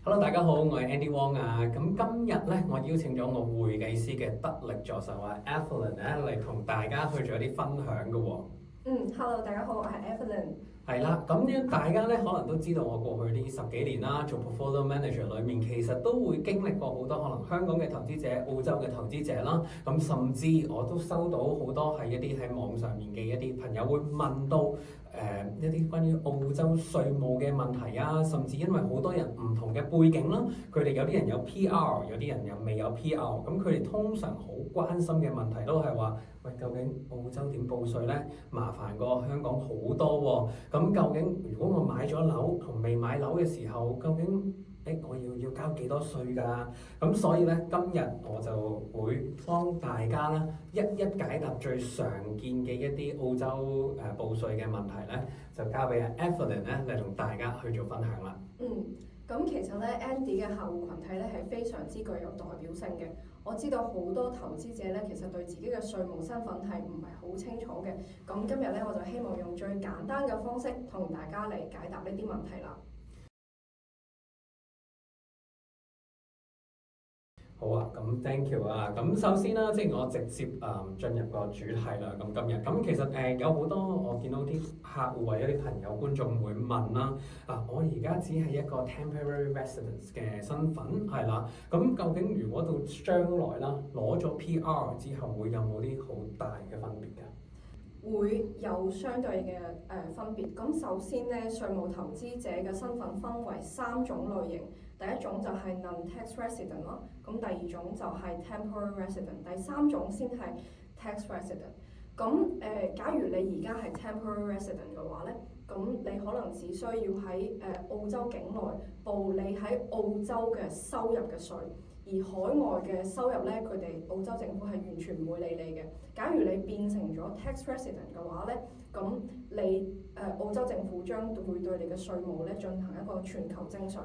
Hello，大家好，我係 Andy Wong 啊。咁今日咧，我邀請咗我會計師嘅得力助手啊 Evelyn 咧嚟同大家去做一啲分享嘅喎。Hello，大家好，我係 Evelyn。係啦，咁樣大家咧可能都知道我過去呢十幾年啦，做 portfolio manager 裏面，其實都會經歷過好多可能香港嘅投資者、澳洲嘅投資者啦。咁甚至我都收到好多係一啲喺網上面嘅一啲朋友會問到一啲關於澳洲稅務嘅問題啊，甚至因為好多人唔同嘅背景啦，佢哋有啲人有 PR，有啲人又未有 PR，咁佢哋通常好關心嘅問題都係話：喂，究竟澳洲點報稅呢？麻煩過香港好多喎。咁究竟如果我買咗樓同未買樓嘅時候，究竟我要交幾多稅㗎？咁所以咧，今日我就會幫大家咧一一解答最常見嘅一啲澳洲報稅嘅問題咧，就交俾阿 Evelyn 咧嚟同大家去做分享啦。咁其實咧 Andy 嘅客戶群體咧係非常之具有代表性嘅。我知道好多投資者咧其實對自己嘅稅務身份係唔係好清楚嘅。咁今日咧我就希望用最簡單嘅方式同大家嚟解答呢啲問題啦。好啊，咁 thank you 啊。咁首先啦，即係我直接進入個主題啦。咁今日咁其實有好多我見到啲客戶或者啲朋友觀眾會問啦。我而家只係一個 temporary residence 嘅身份係啦。咁究竟如果到將來啦攞咗 PR 之後，會有冇啲好大嘅分別㗎？會有相對嘅分別。咁首先咧，稅務投資者嘅身份分為3種類型。第一種就係 non-tax resident 咯，咁第二種就係 temporary resident，第三種先係 tax resident。假如你而家係 temporary resident 嘅話咧，咁你可能只需要喺澳洲境內報你喺澳洲嘅收入嘅稅。而海外嘅收入咧，佢哋澳洲政府係完全唔會理你嘅。假如你變成咗 tax resident 嘅話咧，咁你澳洲政府將會對你嘅稅務咧進行一個全球徵稅。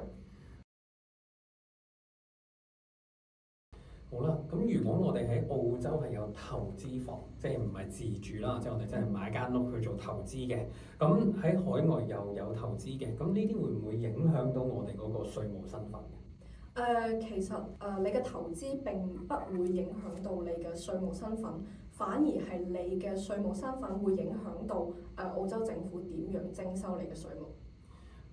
好啦，咁如果我哋喺澳洲係有投資房，即係唔係自住啦，即係我哋真係買間屋去做投資嘅，咁喺海外又有投資嘅，咁呢啲會唔會影響到我哋嗰個稅務身份嘅？其實你嘅投資並不會影響到你嘅稅務身份，反而係你嘅稅務身份會影響到澳洲政府點樣徵收你嘅稅務。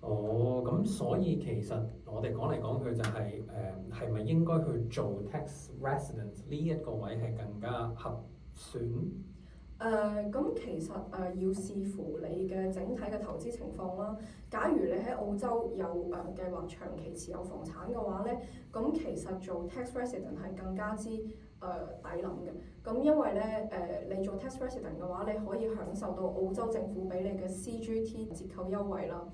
咁所以其實我哋講嚟講去就係咪應該去做 tax resident 呢一個位係更加合算？其實要視乎你嘅整體嘅投資情況啦。假如你喺澳洲有計劃長期持有房產嘅話咧，咁其實做 tax resident 係更加之抵諗嘅。咁因為咧你做 tax resident 嘅話，你可以享受到澳洲政府俾你嘅 CGT 折扣優惠啦。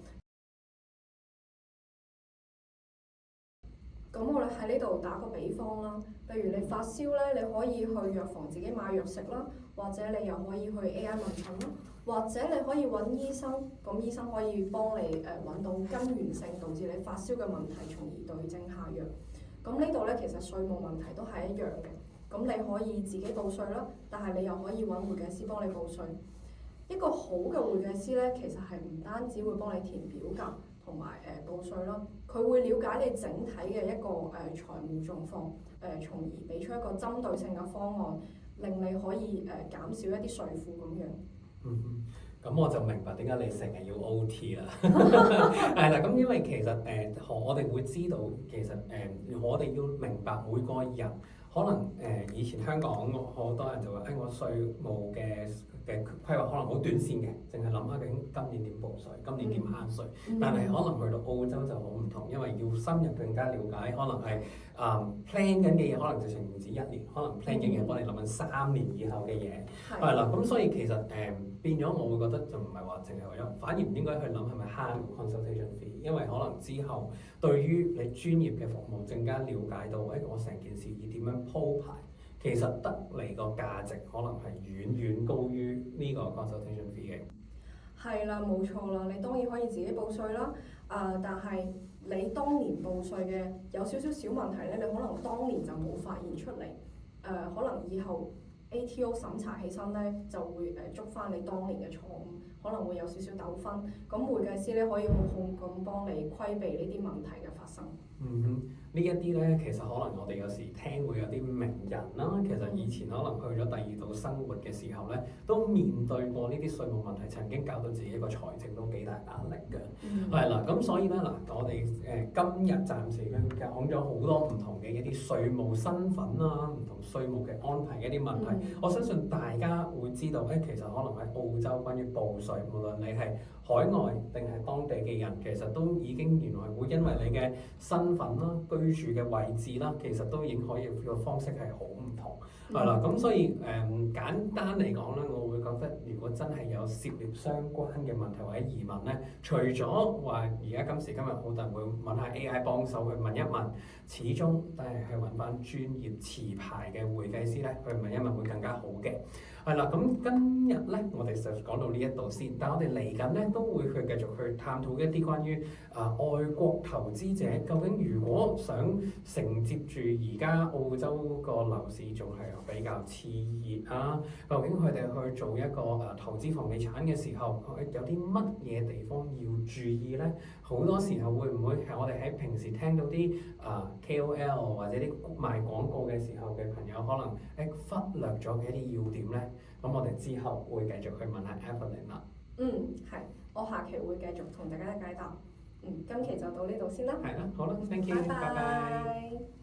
咁我哋喺呢度打個比方啦，譬如你發燒咧，你可以去藥房自己買藥食啦，或者你又可以去 AI 問診啦，或者你可以揾醫生，咁醫生可以幫你揾到根源性導致你發燒嘅問題，從而對症下藥。咁呢度咧其實稅務問題都係一樣嘅，咁你可以自己報稅啦，但係你又可以揾會計師幫你報稅。一個好嘅會計師咧，其實係唔單止會幫你填表格同埋報稅啦，佢會了解你整體嘅一個財務狀況，從而俾出一個針對性嘅方案，令你可以減少一啲稅負咁樣。咁我就明白點解你成日要 OT 啦。係啦，咁因為其實我哋會知道，其實我哋要明白每個人可能以前香港好多人就話我稅務嘅規劃可能好短線嘅，淨係諗下究竟今年點報稅，今年點慳稅。但係可能去到澳洲就好唔同，因為要深入更加了解，可能係plan 緊嘅嘢，可能直情唔止1年，可能 plan 緊嘅嘢幫你諗緊3年以後嘅嘢。係啦，咁所以其實變咗，我會覺得就唔係話淨係為咗，反而唔應該去諗係咪慳 consultation fee，因為可能之後對於你專業嘅服務更加了解到，我成件事要點樣鋪排，其實得嚟個價值可能係遠遠高於呢個 consultation fee 嘅。係啦，冇錯啦，你當然可以自己報稅啦，但係你當年報稅嘅有少少小問題咧，你可能當年就冇發現出嚟，可能以後 ATO 審查起身咧，就會捉翻你當年嘅錯誤，可能會有少少糾紛。咁會計師咧可以好好咁幫你規避呢啲問題嘅發生。嗯哼，呢一啲咧，其實可能我哋有時聽會有啲名人啦，其實以前可能去咗第二度生活嘅時候咧，都面對過呢啲稅務問題，曾經搞到自己一個財政都幾大壓力嘅。係啦、咁所以咧嗱，我哋今日暫時咧講咗好多唔同嘅一啲稅務身份啦，唔同稅務嘅安排嘅一啲問題。我相信大家會知道，其實可能喺澳洲關於報稅，無論你係海外定係當地嘅人，其實都已經原來會因為你嘅身份啦、居住嘅位置啦，其實都已經可以個方式係好唔同，係啦、咁所以簡單嚟講咧，我會覺得如果真係有涉獵相關嘅問題或者疑問咧，除咗話而家今時今日好多人會揾下 AI 幫手去問一問，始終都係去揾翻專業持牌嘅會計師咧去問一問會更加好嘅。係啦，咁今日咧，我哋就講到呢一度先。但係我哋嚟緊咧，都會去繼續去探討一啲關於外國投資者究竟如果想承接住而家澳洲個樓市仲係比較熾熱啊，究竟佢哋去做一個投資房地產嘅時候，有啲乜嘢地方要注意咧？好多時候會唔會係我哋喺平時聽到啲KOL 或者啲賣廣告嘅時候嘅朋友，可能忽略咗嘅一啲要點咧？咁我哋之後會繼續去問下 Evelyn 啦。係，我下期會繼續同大家解答。今期就到呢度先啦。係啦，好啦，thank you，拜拜。